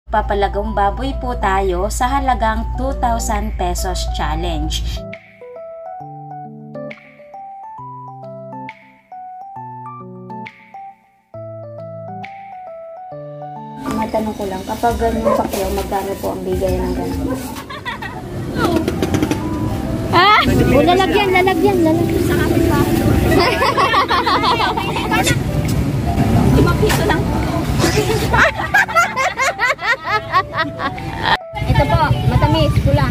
Papalagong baboy po tayo sa halagang 2,000 pesos challenge. Matanong ko lang, kapag ganyan pakyaw, magkano po ang bigay ng ganun? Ah! O, lalagyan. Sa kapit pa. 5 piso lang. Ito po, matamis, pula.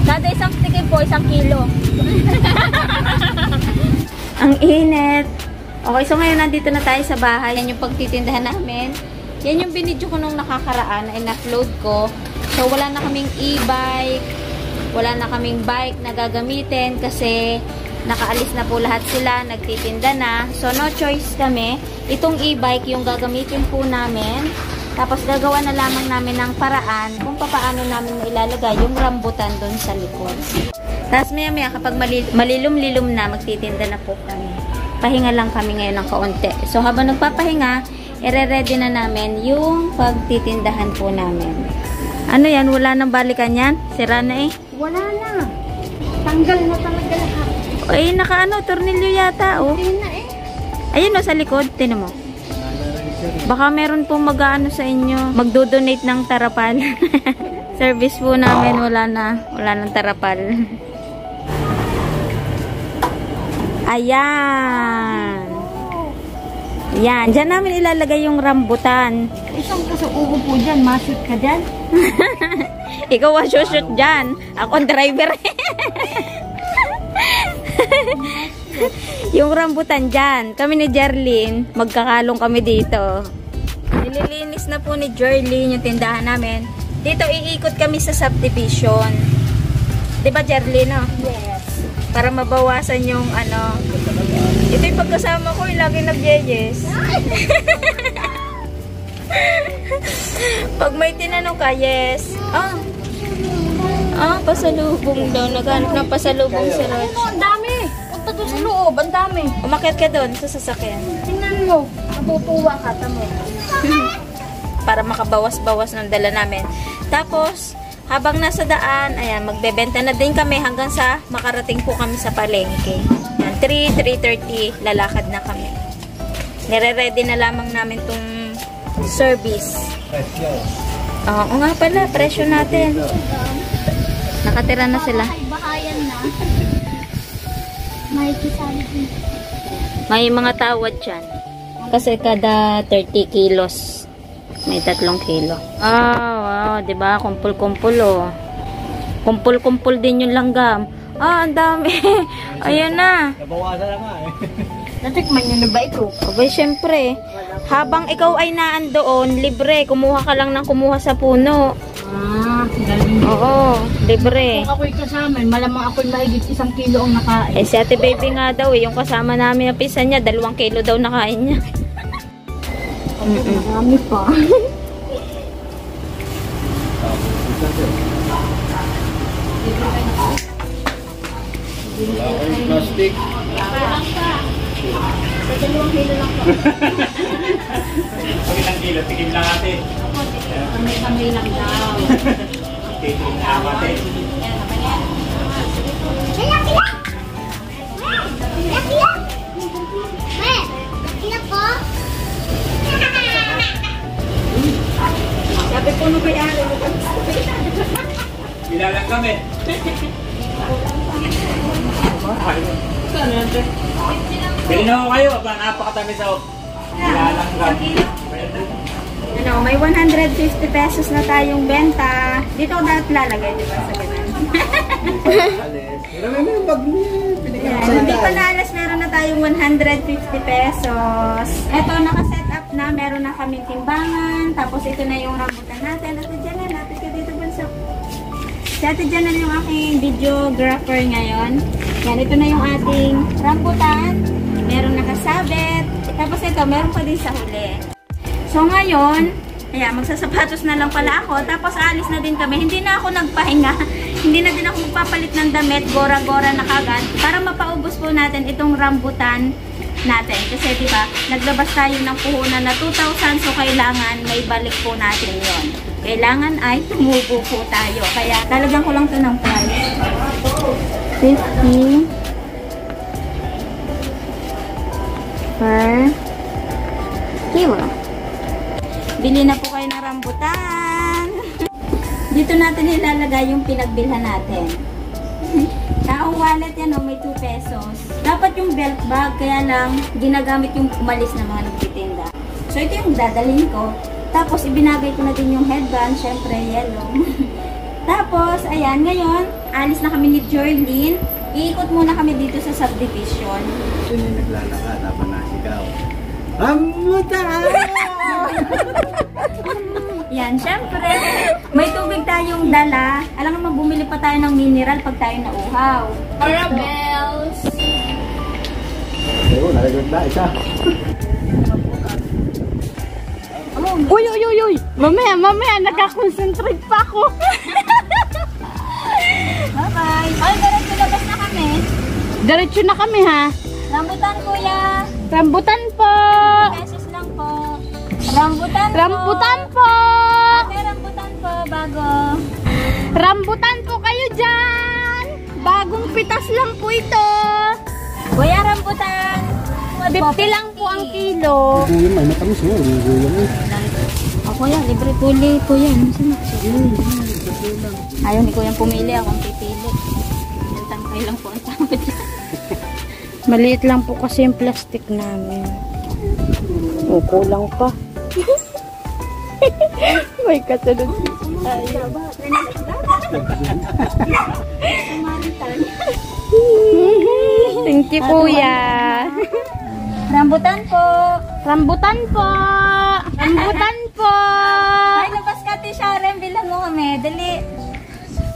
Kada isang tikim po, 1 kilo. Ang init. Okay, so ngayon nandito na tayo sa bahay. Yan yung pagtitindahan namin. Yan yung binidyo ko nung nakakaraan na in-upload ko. So wala na kaming e-bike. Wala na kaming bike na gagamitin kasi nakaalis na po lahat sila, nagtitinda na. So no choice kami. Itong e-bike yung gagamitin po namin. Tapos gagawa na lamang namin ng paraan kung paano namin mailalagay yung rambutan doon sa likod. Tapos maya kapag malilum-lilum na, magtitinda na po kami. Pahinga lang kami ngayon ng kaunti. So habang nagpapahinga, ire-ready na namin yung pagtitindahan po namin. Ano yan? Wala nang balikan yan? Sira na eh? Wala na. Tanggal na talaga lahat. Ay, tornilyo yata oh. Hindi na eh. Ayun o, sa likod. Tinan mo. Baka meron pong mag-ano sa inyo. Magdo-donate ng tarapal. Service po namin. Wala nang tarapal. Ayan. Ayan. Diyan namin ilalagay yung rambutan. Isang kasuubo po dyan. Mashoot ka dyan. Ikaw ang shoot dyan. Ako ang driver. Yung rambutan dyan. Kami ni Jerlyn, magkakalong kami dito. Nililinis na po ni Jerlyn yung tindahan namin. Dito iikot kami sa subdivision. Diba Jerlyn, no? Yes. Para mabawasan yung ano. Ito yung pagkasama ko, yung lagi nag-yes. Pag may tinanong ka, yes. Pasalubong daw. Naghanap ng pasalubong si Rog. Ang dami. Punta doon sa loob. Ang dami. Umakyat ka doon sa sasakyan. Tingnan mo. Natutuwa ka. Tamo. Para makabawas-bawas ng dala namin. Tapos, habang nasa daan, ayan, magbebenta na din kami hanggang sa makarating po kami sa palengke. 3:30, lalakad na kami. Nire-ready na lamang namin tong service. Oo nga pala, presyo natin. Nakatira na sila. Bahayan na. May kisali din. May mga tawad dyan. Kasi kada 30 kilos, may 3 kilo. Wow, diba? Kumpul-kumpul, oh. Kumpul-kumpul din yung langgam. Ang dami. Ayun na. Nabawasan na nga eh. Natikman nyo na ba ito? Abay, syempre. Habang ikaw ay naandoon, libre. Kumuha ka lang ng kumuha sa puno. Galing. Oo, libre. Kung ako'y kasama, malamang ako'y mahigit 1 kilo ang nakain. Si Ate Baby nga daw, yung kasama namin na pisa niya, 2 kilo daw nakain niya. Marami pa. Wala kayong plastic. Sa 2 kilo lang po. Pag ilang kilo, tikim lang natin. Kami lang daw. Tikim lang natin. Sabi po nung kayari mo pa. Bilalang kami. Bili na ako kayo. Napakatamis ako. Bilalang kami. Ano, may 150 pesos na tayong benta. Dito dapat lalagay, di ba? Sa ganun. Hindi pa naalas, meron na tayong 150 pesos. Ito, nakaset up na. Meron na kaming timbangan. Tapos ito na yung rambutan natin. Ate Janan, natin ka dito bunso. Si Ate Janan yung aking videographer ngayon. Yan, ito na yung ating rambutan. Meron nakasabit. Tapos ito, meron pa din sa huli. So ngayon, ayan, magsasapatos na lang pala ako. Tapos alis na din kami. Hindi na ako nagpahinga. Hindi na din ako magpapalit ng damit. Gora-gora na kagad. Para mapaubos po natin itong rambutan natin. Kasi diba, naglabas tayo ng puhunan na 2,000, so kailangan may balik po natin yon. Kailangan ay tumubo po tayo. Kaya talagang ko lang to ng price. 50 per kilo. Bili na po kayo ng rambutan. Dito natin ilalagay yung pinagbilhan natin. Taong wallet yan, may 2 pesos. Dapat yung belt bag, kaya lang ginagamit yung umalis na mga nagtitinda. So ito yung dadalhin ko. Tapos ibinagay ko na din yung headband, syempre yellow. Tapos, ayan, ngayon, alis na kami ni Jorlyn. Iikot muna kami dito sa subdivision. Ito yung naglalakad, dapat nasigaw. Rambutan! Yan, syempre, may tubig tayong dala. Alam naman, bumili pa tayo ng mineral pag tayo nauhaw. Parabels! Ayun, nalagod na isa. Uy, uy, uy, uy. Mamaya, nagka-concentrate pa ako. Bye-bye! Ay, diretso labas na kami. Diretso na kami, ha? Rambutan, kuya. Rambutan po. 50 pesos lang po. Rambutan po. Rambutan po. Ate, rambutan po, bago. Rambutan po kayo dyan. Bagong pitas lang po ito. Kuya, rambutan. 50 lang po ang kilo. Guyam, may matamis mo. Guyam eh. O, kuya, libre puli po yan. Ayaw ni kuya pumili, akong pipili. Yung tangkay lang po ang tawad. Maliit lang po kasi yung plastic namin. O, kulang pa. May kasunod. Thank you, kuya. Rambutan po. Rambutan po. Rambutan po. Ay, labas ka, Sharon. Bilang mo kami. Dali.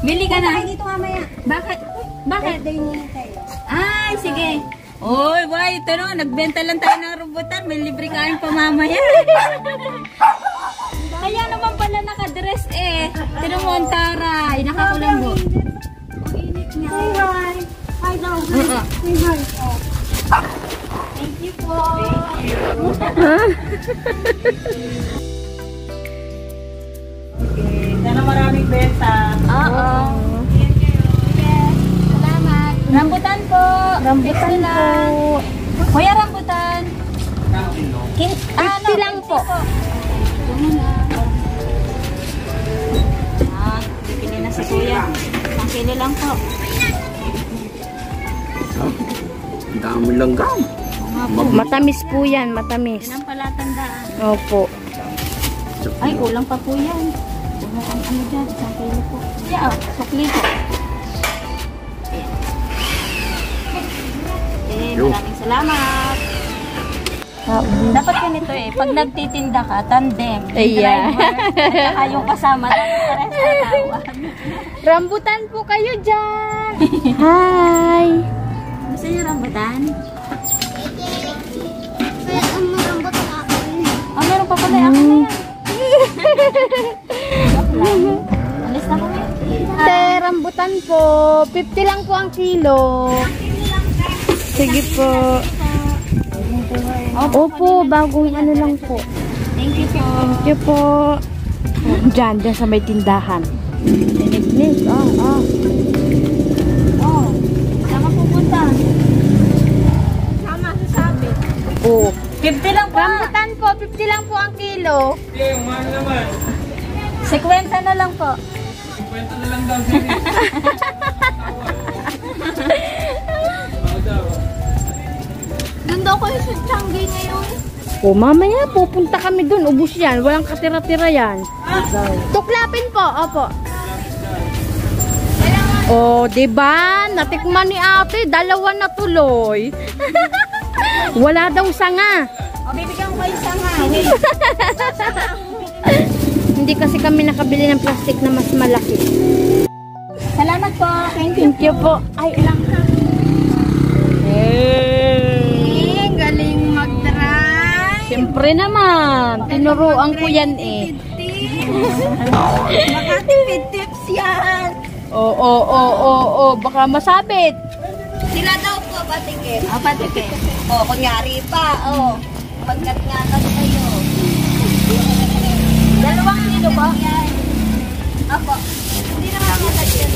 Bili ka na. Dito mamaya. Bakit? Bakit? Ay, sige. Oy, boy, ito no, nagbenta lang tayo ng rambutan, may libre kain pa mamaya. Kaya naman pala nakadress eh. Tino mo ang taray, nakakulambo. Say hi. Hi daw. Say hi. Thank you po. Okay, sana maraming benta. Oo. Yes. Salamat. Rambutan po. Rambutan po. Kuya, rambutan. 50 lang po. Ah, bibili na si kuya. 1 kilo lang po. Ang dami langgam. Matamis po yan, matamis. Yan ang palatandaan. Opo. Ay, kulang pa po yan. Ang ano dyan, 1 kilo po. Yeah, sukli po. Maraming salamat. Dapat ganito eh. Pag nagtitinda ka, tandem. Yeah. Driver, at saka yung kasama. Dapat pares na tawag. Rambutan po kayo dyan. Hi. Gusto niyo rambutan? Ah, meron pa pala. Ako na yan. Joke lang. Alis na kami. Te, rambutan po. 50 lang po ang kilo. Sige po. Opo, bagong ano lang po. Thank you po. Thank you po. Diyan sa may tindahan. Linis. Oh, saan ka pupunta? Sama sa sabi. Oh. 50 lang po. Rambutan po, 50 lang po ang kilo. Okay, mahal naman. 50 na lang po. 50 na lang daw sini. Doon daw kayo sa Changi ngayon. Oh, mamaya pupunta kami dun. Ubus yan. Walang katira-tira yan. Tuklapin po. Opo. Oh, diba? Natikman ni ate. 2 na tuloy. Wala daw sanga. O, bibigyan ko kayo sanga. Hindi kasi kami nakabili ng plastic na mas malaki. Salamat po. Thank you. Thank you po. Ay, ilang ka. Galing mag-drive. Siyempre naman. Tinuruan ko yan eh. Makatipid tips yan. Oo. Baka masabit. Sila daw po, patikit. O, patikit. Oh, kunyari pa. Oh. Magngat-ngatat kayo. 2 kilo ba? Apo. Hindi naman magngat yan.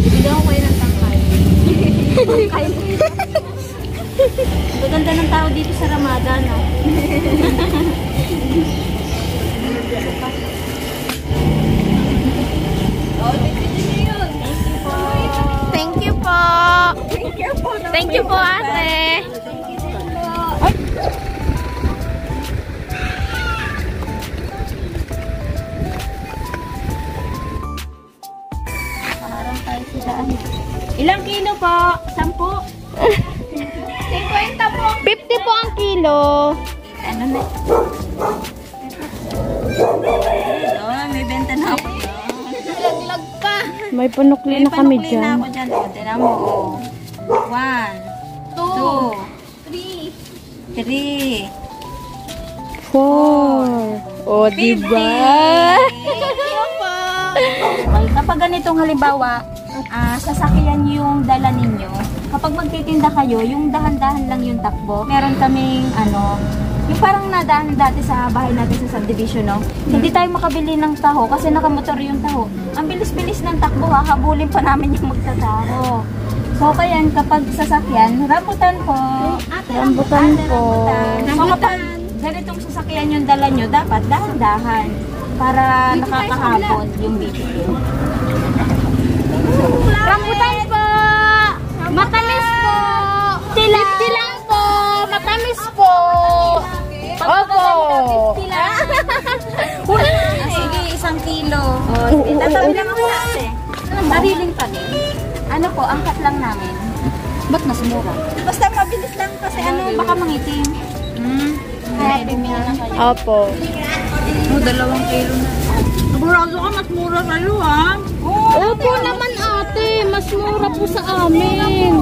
Bibili ako kayo ng tangkay. Tangkay. Maganda ng tao dito sa Ramadan, no? Thank you po. Thank you po, ate. Paharang tayo sa daan. Ilang kilo po? 10? 50 po. 50 po ang kilo. Ano na? Oh, may benta na ako. Lag pa. May panukli na kami panukli na dyan. ako dyan. O, tinan mo. 1, 2, 3, 4. O, diba? Okay, kapag ganitong halimbawa, sasakyan yung dala ninyo, kapag magtitinda kayo, yung dahan-dahan lang yung takbo. Meron kaming, yung parang nadaan dati sa bahay natin sa subdivision, no? Hindi tayo makabili ng taho kasi nakamotor yung taho. Ang bilis-bilis ng takbo, habulin pa namin yung magtataho. So, kaya kapag sasakyan, rambutan po. Rambutan po. So, kapag ganitong sasakyan yung dala nyo, dapat dahan-dahan para nakakahabol yung BTQ. Rambutan po. Matamis po. 50 lang po. Matamis po. Opo. Sige, 1 kilo. Tatabi lang ako natin. Sariling pa din. Ano po, angkat lang namin. Ba't mas mura? Basta mabilis lang kasi baka mangitim. Kaya bumili na kayo. Opo. 2 kilo na. Sigurado ka, mas mura sa'yo, ha? Opo naman ate. Mas mura po sa amin.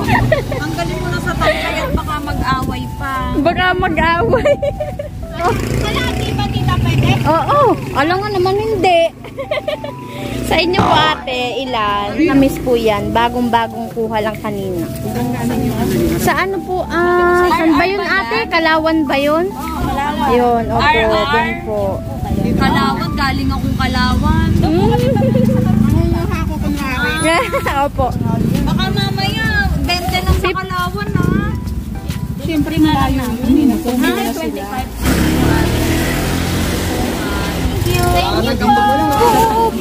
Ang galing mo na sa tangkay at baka mag-away pa. Baka mag-away. Kalati ba tita pwede? Oo. Alam nga naman hindi. Sa inyo po ate, ilan? Namis po yan. Bagong-bagong kuha lang kanina. Sa ano po? Saan ba yun ate? Kalawan ba yun? Kalawan. Ayun. Opo. Doon po. Kalawan, galing akong Kalawan. Opo. Baka mamaya, 20 lang sa Kalawan, ha? Siyempre malayo. 25. Thank you po.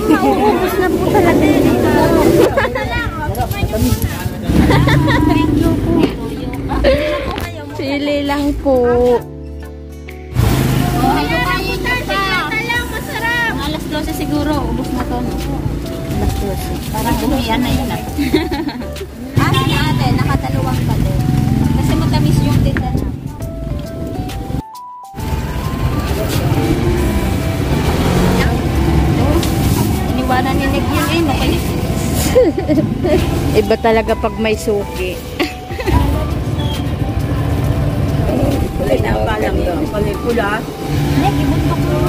Nauubos na po talaga dito. Thank you po. Chili lang po. Alas 12 siguro, ubos na to. Alas 12. Parang umiyan na yun, ate, nakadalawang pa din. Kasi matamis yung tinda na. Iniwanan ni Nick yun mapalit. Iba talaga pag may suki. Nick, ibundok mo.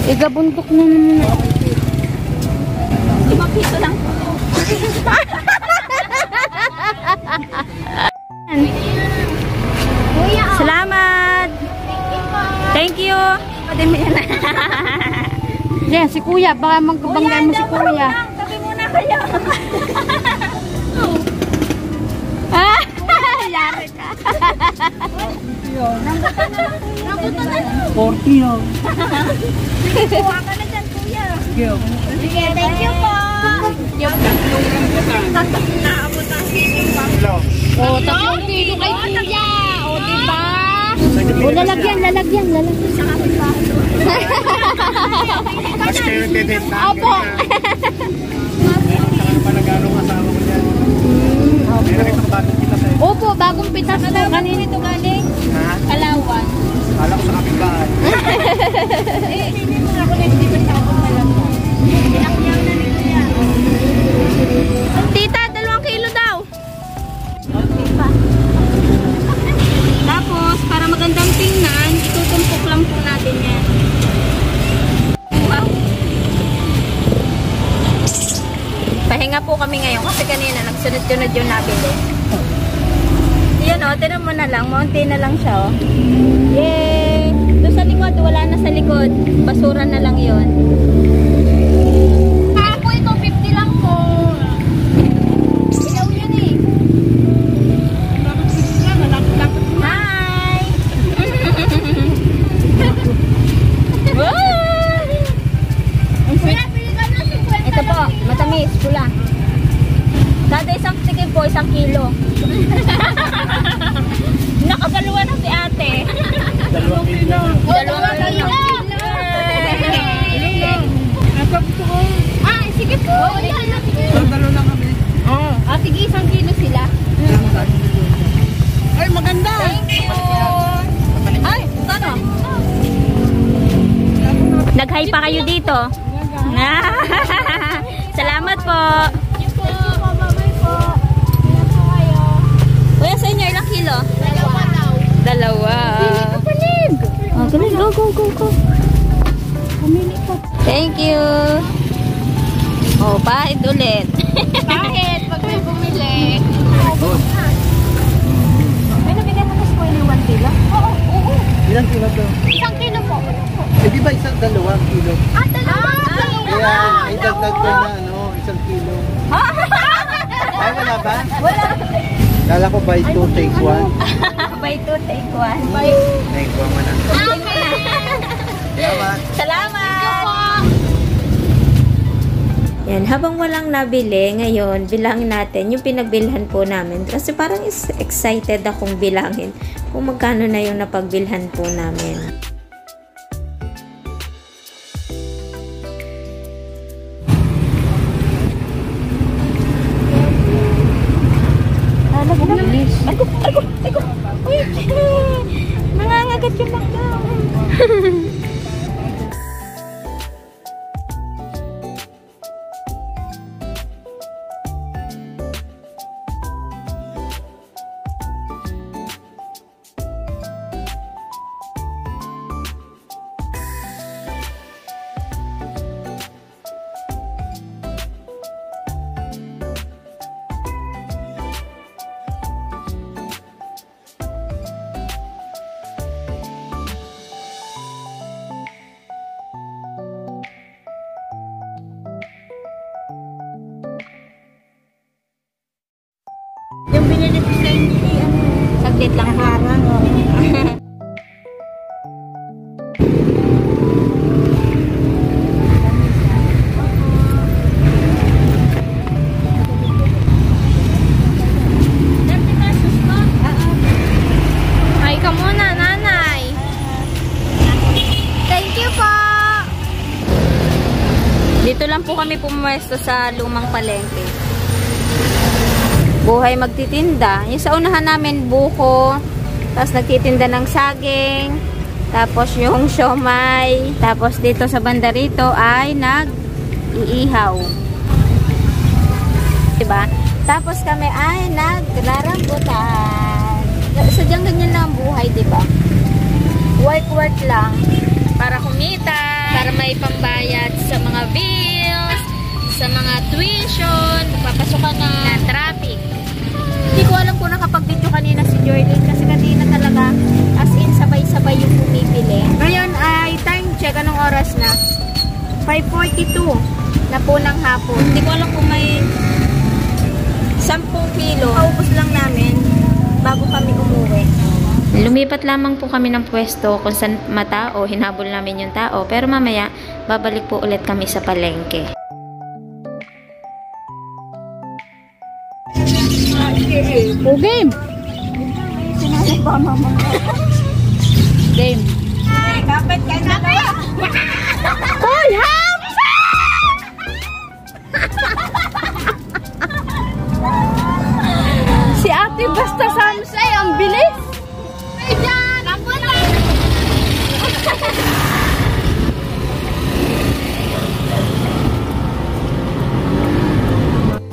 Igabundok na naman. 5 piso lang po. Salamat! Thank you. Pwede mo yan. Yan, si kuya. Baka magkabanggay mo si kuya. Sabi muna kayo. Yari ka. Rambutan na. 40 yun. Kuha ka na dyan, kuya. Sige, thank you po. Yung naabot ang sising pa. O, 3 kilo kay kuya. O, diba? O, lalagyan. Sa kapitbahay. Mas kayo nagdedate na. Opo. Panagano kasama ko dyan. May nakita ko bagong kita sa'yo. Opo, bagong pitas po. Kanina ito galing? Ha? Kalawan. Kala ko sa kapitbahay. Hindi mo nga ako hindi ba sa akong Kalawan. Pinakyaw na nito yan. Tita, 2 kilo daw. Tapos, para magandang tingnan, itutumpok lang po natin yan. Wow. Pahinga na po kami ngayon kasi kanina nagsunod-sunod yung nabili. Yan o, tinan mo na lang. Maunti na lang siya o. Yay! Doon sa likod, wala na sa likod. Basura na lang yun. Ako ito, 50 lang po. Ilaw yun eh. Hi! Ito po, matamis, pula. Kada isang tikim po, 1 kilo. Nakagalawa na si ate. 2 kilo. 2 kilo. Ah, sige po. Dalo lang kami. Ah, sige, 1 kilo sila. Ay, maganda. Thank you. Ay, ano? Nag-hi pa kayo dito? Salamat po. Kuya, sa inyo, ilang kilo? 2. Panig. Oh, galing. Go, go, go, go. Pumili ko. Thank you. Oh, pahit ulit. Bakit? Pag may bumili. May nabigyan mo na si Kuya ng 1 kilo? Oo, oo. Ilang kilo to? 1 kilo po. Eh, di ba 2 kilo? Ah, dalawa. Kaya, ay dagdag ko na, 1 kilo. Ay, wala ba? Wala. Lala ko buy 2, take 1. Buy 2, take 1. Take 1 mo na. Salamat. Salamat! Yan, habang walang nabili, ngayon, bilangin natin yung pinagbilhan po namin. Kasi parang excited akong bilangin kung magkano na yung napagbilhan po namin. Ay, nangangagat yung mangga. Yung binili ko sa hindi, Saglit lang po. harang. Ay, ka muna, nanay. Thank you po. Dito lang po kami pumwesto sa lumang palengke. Buhay magtitinda. Yung sa unahan namin, buko. Tapos nagtitinda ng saging. Tapos yung siomay. Tapos dito sa banda rito ay nag-iihaw. Diba? Tapos kami ay nagrarambutan. Sadyang ganyan lang ang buhay, diba? Work lang. Para kumita. Para may pambayad sa mga bills. Sa mga tuition. Papasok ka na traffic. Hindi ko alam kung nakapag-video kanina si Jordan kasi kanina talaga as in sabay-sabay yung pumipili. Ngayon ay time check. Anong oras na? 5:42 na po ng hapon. Hindi ko alam kung may 10 kilo. Paubos lang namin bago kami umuwi. Lumipat lamang po kami ng pwesto kung saan matao, hinabol namin yung tao. Pero mamaya, babalik po ulit kami sa palengke. O, game. Game. Kapit ka na ba? Hoy, Hamsa! Si ate basta Samsay, ang bilis. Ayan, ako na.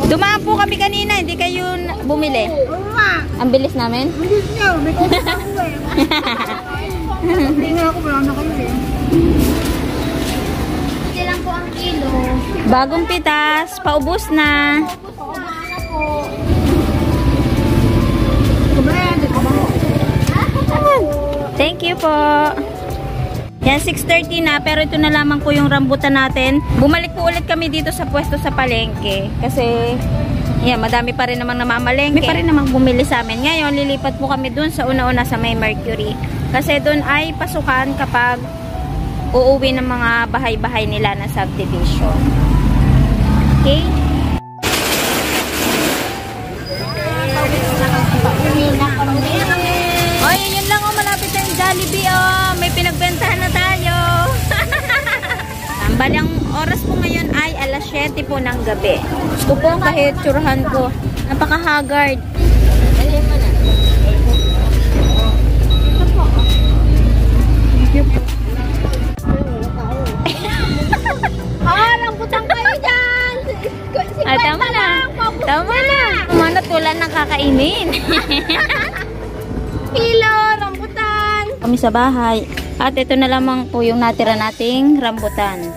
Dumaan po kami kanina, hindi kayo bumili. Ang bilis namin. Bilis niyo, may kulit ako eh. Hindi nga ako, wala na kayo eh. Hindi lang po ang kilo. Bagong pitas, paubos na. Thank you po. Yan, 6:30 na, pero ito na lamang po yung rambutan natin. Bumalik po ulit kami dito sa pwesto sa palengke. Kasi, yan, madami pa rin namang namamalengke. May pa rin namang bumili sa amin. Ngayon, lilipat po kami dun sa una-una sa may Mercury. Kasi dun ay pasukan kapag uuwi ng mga bahay-bahay nila na subdivision. Okay? Oy, yun lang, malapit na yung Jollibee, may pinagbentahan na tayo. Bali, ang oras po ngayon ay alas 7 po ng gabi. Gusto po kahit tsurahan ko. Napaka-haggard. Rambutan kayo dyan! Tama na. Tama na. Kumana tulan ng kakainin. Kilo, rambutan! Kami sa bahay. At ito na lamang po yung natira nating rambutan.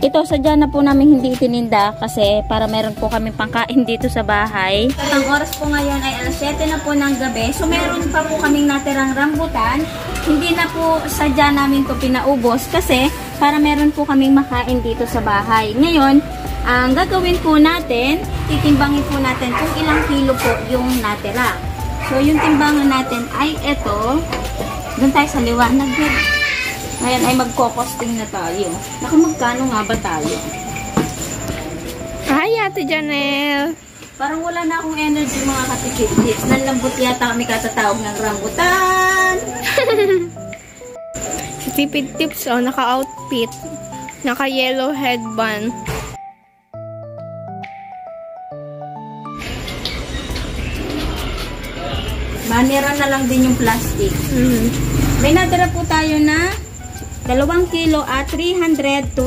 Ito, sadya na po namin hindi itininda kasi para meron po kami pangkain dito sa bahay. Ang oras po ngayon ay alas 7 na po ng gabi. So, meron pa po kaming natirang rambutan. Hindi na po sadya namin ito pinaubos kasi para meron po kaming makain dito sa bahay. Ngayon, ang gagawin po natin, titimbangin po natin kung ilang kilo po yung natira. So, yung timbangan natin ay ito. Doon tayo sa liwanag. Ngayon ay magkokosting na tayo. Naku, magkano nga ba tayo? Hi, Ate Janelle! Parang wala na akong energy mga katipid-tips. Nanlambot yata kami katatawag ng rambutan. Tipid tips, naka-outfit. Naka-yellow headband. Manira na lang din yung plastic. May natira po tayo na 2 kilo at 327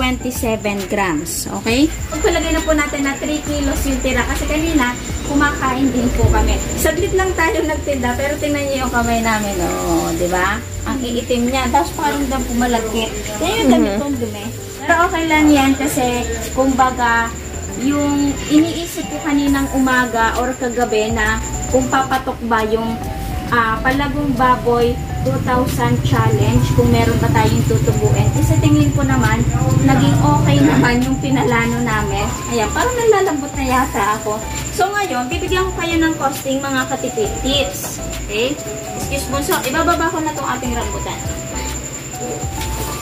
grams. Okay? Pagpalagay na po natin na 3 kilos yung tira. Kasi kanina, kumakain din po kami. Saglit lang tayo nagtinda, pero tingnan niyo yung kamay namin. Oh, di ba? Ang iitim niya. Tapos parang dam pumalagkit. Yan yung damit kong dumi. Pero okay lang yan kasi, kumbaga, yung iniisip ko kaninang umaga or kagabi na kung papatok ba yung palagong baboy 2,000 challenge, kung meron ba tayong tutubuin. Kasi tingin ko naman, naging okay naman yung pinalano namin. Ayan, parang nalalambot na yata ako. So ngayon, bibigyan ko kayo ng costing mga katipid tips. Okay? Excuse mo. So, ibababa ko na itong ating rambutan.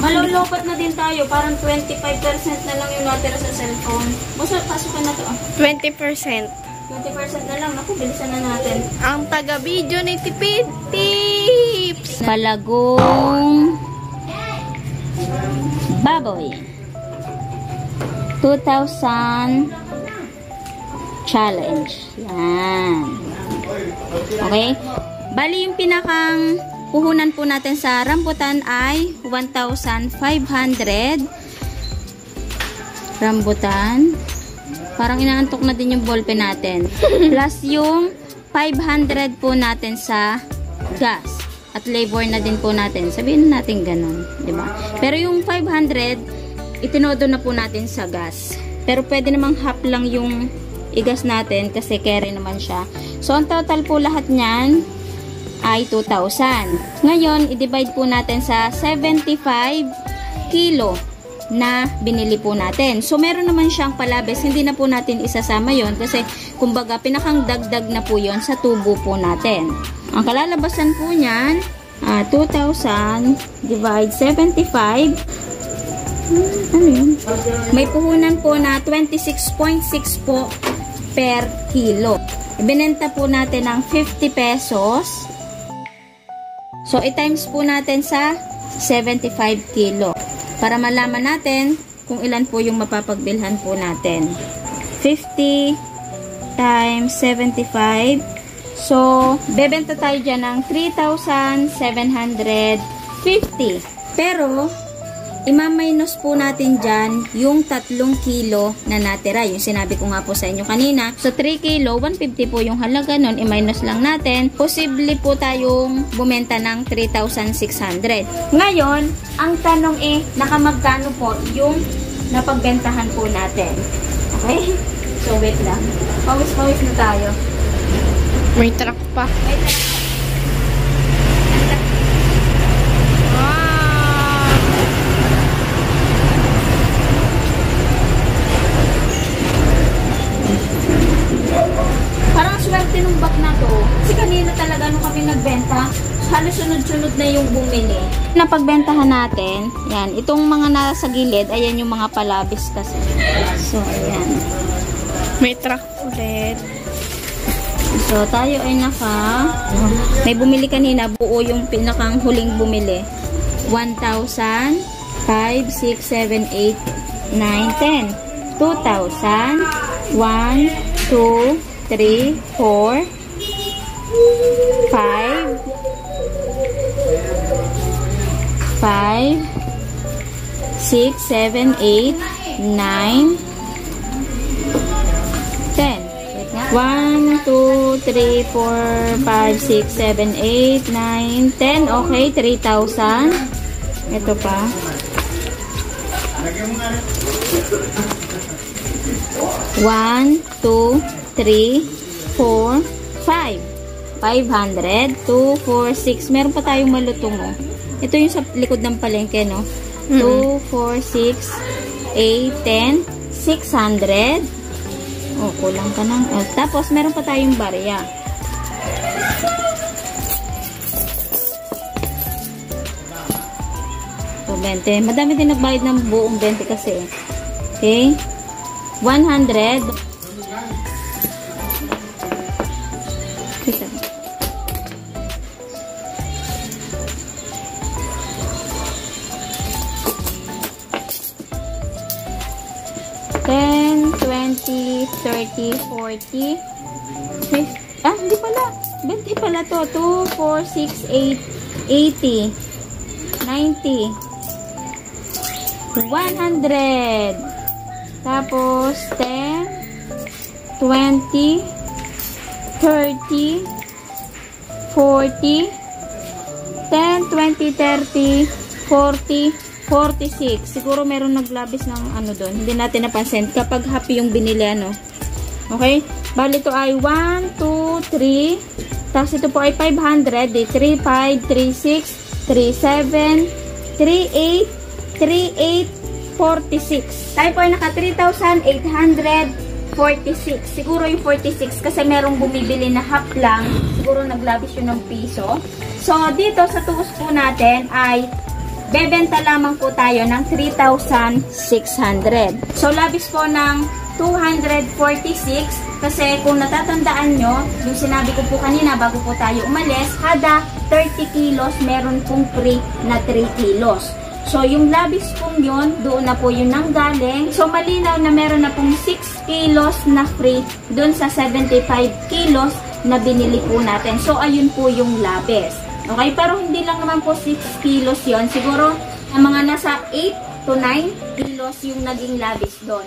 Malulupat na din tayo. Parang 25% na lang yung natira sa cellphone. Basta, pasukan na ito. 20%. 20% na lang. Naku, bilisan na natin. Ang taga-video ni Tipid Tips! Palagong baboy. 2,000 challenge. Yan. Okay? Bali, yung pinakang puhunan po natin sa rambutan ay 1,500 rambutan. Parang inaantok na din yung ballpen natin. Plus yung 500 po natin sa gas. At labor na din po natin. Sabihin na natin ganun. Diba? Pero yung 500, itinodo na po natin sa gas. Pero pwede namang half lang yung igas natin kasi carry naman siya. So, ang total po lahat niyan ay 2,000. Ngayon, i-divide po natin sa 75 kilo na binili po natin. So, meron naman siyang palabes. Hindi na po natin isasama yon kasi, kumbaga, pinakang dagdag na po yon sa tubo po natin. Ang kalalabasan po niyan, 2,000 divide 75. Ano yun? May puhunan po na 26.6 po per kilo. Ibinenta po natin ng 50 pesos. So, i-times po natin sa 75 kilo. Para malaman natin kung ilan po yung mapapagbilhan po natin. 50 times 75. So, bebenta tayo dyan ng 3,750. Pero, ima-minus po natin dyan yung 3 kilo na natira. Yung sinabi ko nga po sa inyo kanina. So, 3 kilo, 150 po yung halaga nun. I-minus lang natin. Posible po tayong bumenta ng 3,600. Ngayon, ang tanong nakamagkano po yung na pagbentahan po natin. Okay? So, wait lang. Pawis-pawis na tayo. May truck pa. Wait lang. Parang swerte nung bag na to. Kasi kanina talaga nung kami nagbenta, halos sunod-sunod na yung bumili. Napagbentahan natin, yan, itong mga nasa gilid, ayan yung mga palabis kasi. So, ayan. May truck ulit. So, tayo ay may bumili kanina, buo yung pinakang huling bumili. 1,000, 5, 6, 7, 8, 9, 10. 2,000, 1, 2, 3, 4, 5, 6, 7, 8, 9, 10. 1, 2, 3, 4, 5, 6, 7, 8, 9, 10. Okay, 3,000. Ito pa. 1, 2, 3, 4, 5. 500, 2, 4, 6. Meron pa tayong malutong, oh. Ito yung sa likod ng palengke, no? 2, 4, 6, 8, 10, 600. Oh, kulang ka ng. Oh, tapos, meron pa tayong barya. So, 20. Madami din nagbayad ng buong 20 kasi. Okay? 100. Kita. 10, 20, 30, 40. Hindi pala. 20 pala to. 2, 4, 6, 8, 80, 90, 100. Tapos, 10, 20, 30, 40, 10, 20, 30, 40, 46. Siguro meron naglabis ng ano doon. Hindi natin napansin kapag happy yung binili, ano. Okay? Bali ito ay 1, 2, 3. Tapos ito po ay 500. 3, 5, 3, 6, 3, 7, 3, 8, 3, 8, 46. Tayo po ay naka 3,846. Siguro yung 46 kasi merong bumibili na half lang. Siguro naglabis yun ng piso. So, dito sa tuos po natin ay bebenta lamang po tayo ng 3,600. So, labis po ng 246 kasi kung natatandaan nyo, yung sinabi ko po kanina bago po tayo umalis, kada 30 kilos, meron pong free na 3 kilos. So, yung labis pong yun, doon na po yun nanggaling. So, malinaw na meron na pong 6 kilos na free doon sa 75 kilos na binili po natin. So, ayun po yung labis. Okay, pero hindi lang naman po 6 kilos yon. Siguro, ang mga nasa 8 to 9 kilos yung naging labis doon.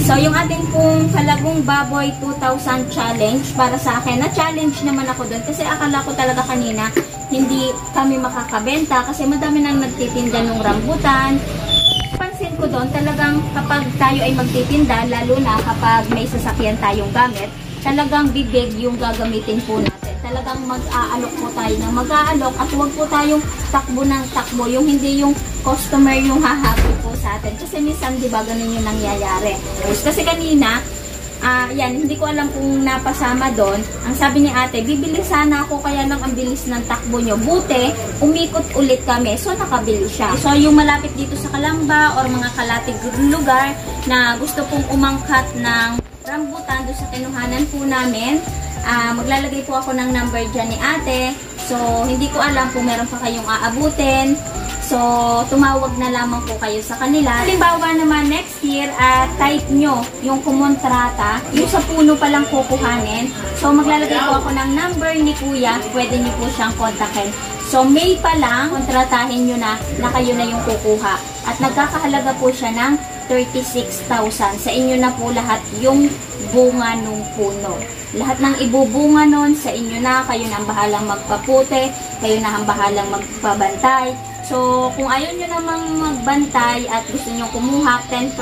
So, yung ating pong Kalagong Baboy 2,000 challenge, para sa akin, na-challenge naman ako doon. Kasi akala ko talaga kanina, hindi kami makakabenta kasi madami nang nagtitinda ng rambutan. Pansin ko doon, talagang kapag tayo ay magtitinda, lalo na kapag may sasakyan tayong gamit, talagang bibig yung gagamitin po natin. Talagang mag-aalok po tayo ng mag-aalok at huwag po tayong takbo ng takbo. Yung hindi yung customer yung hahabol po sa atin. Kasi minsan, di ba, ganun yung nangyayari. Kasi kanina, yan, hindi ko alam kung napasama doon. Ang sabi ni ate, bibili sana ako kaya lang ang bilis ng takbo nyo. Buti, umikot ulit kami. So, nakabili siya. So, yung malapit dito sa Kalamba or mga kalatig lugar na gusto pong umangkat ng rambutan doon sa kinuhanan po namin, maglalagay po ako ng number dyan ni ate. So, hindi ko alam kung meron pa kayong aabutin. So, tumawag na lamang po kayo sa kanila. Halimbawa naman next year, type nyo yung kumontrata, yung sa puno palang kukuhanin. So, maglalagay po ako ng number ni kuya. Pwede nyo po siyang kontakin. So, May pa lang, kontratahin nyo na kayo na yung kukuha. At nagkakahalaga po siya ng 36,000. Sa inyo na po lahat yung bunga nung puno. Lahat ng ibubunga nun, sa inyo na, kayo na ang bahalang magpaputi, kayo na ang bahalang magpabantay, So, kung ayaw nyo namang magbantay at gusto nyo kumuha, 10%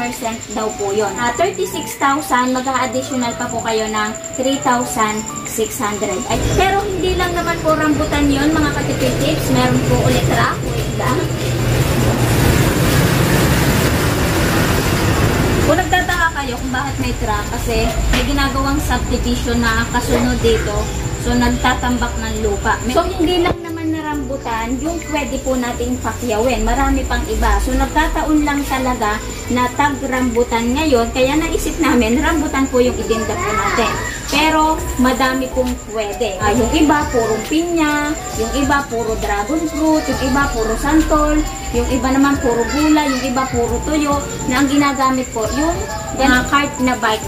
daw po yun. 36,000, mag-a-additional pa po kayo ng 3,600. Pero hindi lang naman po rambutan yun, mga katipid tips. Meron po ulit rack. Wait lang. Kung nagtataka kayo kung bakit may truck, kasi may ginagawang subdivision na kasunod dito. So, nagtatambak ng lupa. So, hindi lang naman na rambutan, yung pwede po nating pakyawin. Marami pang iba. So, nagkataon lang talaga na tag-rambutan ngayon. Kaya naisip namin, rambutan po yung idinda po natin. Pero, madami pong pwede. Yung iba, puro pinya. Yung iba, puro dragon fruit. Yung iba, puro santol. Yung iba naman, puro gulay. Yung iba, puro tuyo. Na ang ginagamit po, yung cart na bike.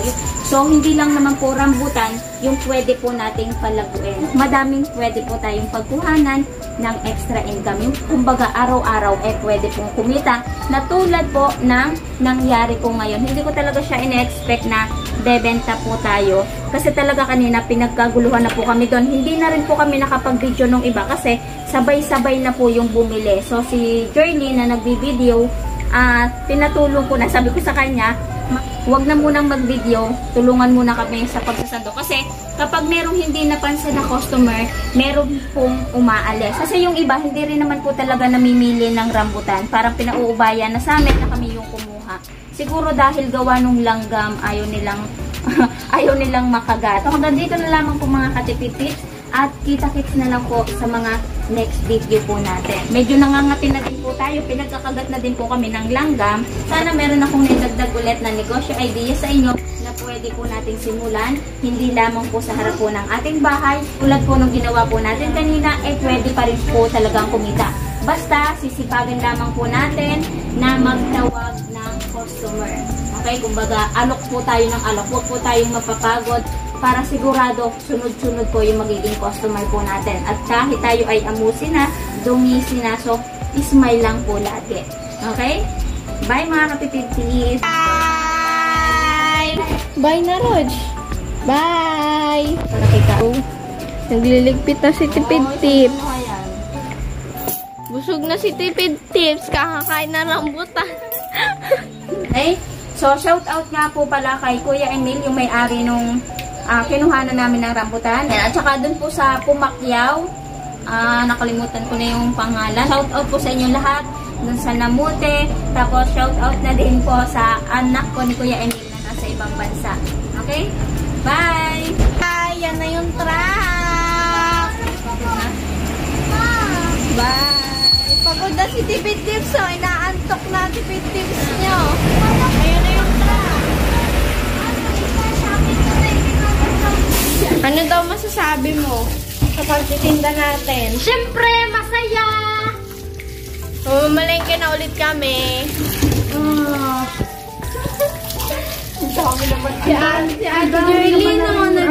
So, hindi lang naman po rambutan yung pwede po nating palaguin. Madaming pwede po tayong pagkuhanan ng extra income. Yung kumbaga araw-araw pwede pong kumita. Na tulad po ng nangyari po ngayon. Hindi ko talaga siya ina-expect na bebenta po tayo. Kasi talaga kanina pinagkaguluhan na po kami doon. Hindi na rin po kami nakapag-video nung iba kasi sabay-sabay na po yung bumili. So, si Journey na nagbi-video, pinatulong ko na. Sabi ko sa kanya, huwag na munang mag-video, tulungan muna kami sa pagsasando. Kasi kapag merong hindi napansin na customer, meron pong umaalis. Kasi yung iba, hindi rin naman po talaga namimili ng rambutan. Parang pinauubayan na sa amin na kami yung kumuha. Siguro dahil gawa nung langgam, ayaw nilang makagat. So hanggang dito na lamang po mga katipid-tips. At kita-kits na lang po sa mga next video po natin. Medyo nangangati na din po tayo. Pinagkakagat na din po kami ng langgam. Sana meron akong nagdagdag ulit na negosyo idea sa inyo na pwede po nating simulan. Hindi lamang po sa harap po ng ating bahay. Tulad po nung ginawa po natin kanina, pwede pa rin po talagang kumita. Basta, sisipagan lamang po natin na magtawag ng customer. Okay? Kumbaga, alok po tayo ng alok. Huwag po tayong mapapagod para sigurado sunod-sunod po yung magiging customer po natin. At kahit tayo ay amusin na, dumisi na, so ismile lang po lagi. Okay? Bye mga katipid-tips! Bye! Bye na, Roj! Bye! Para kita. Nagliligpit na si Tipid Tips. Busog na si Tipid Tips. Kakakain na rambutan. Okay? So, shout out nga po pala kay Kuya Emil, yung may-ari nung kinuhanan namin ng rambutan. At saka dun po sa Pumakyaw, nakalimutan ko na yung pangalan. Shout out po sa inyo lahat, dun sa Namute. Tapos shout out na din po sa anak ko ni Kuya Emil na nasa ibang bansa. Okay? Bye! Bye! Yan na yung truck! Bye! Pagod na si Tipid Tips, so inaantok na Tipid Tips nyo. Ayan na yung truck! Ano daw masasabi mo sa pagtitinda natin? Siyempre, masaya! Mamalengke na ulit kami. Si Ate Jerlyn, nag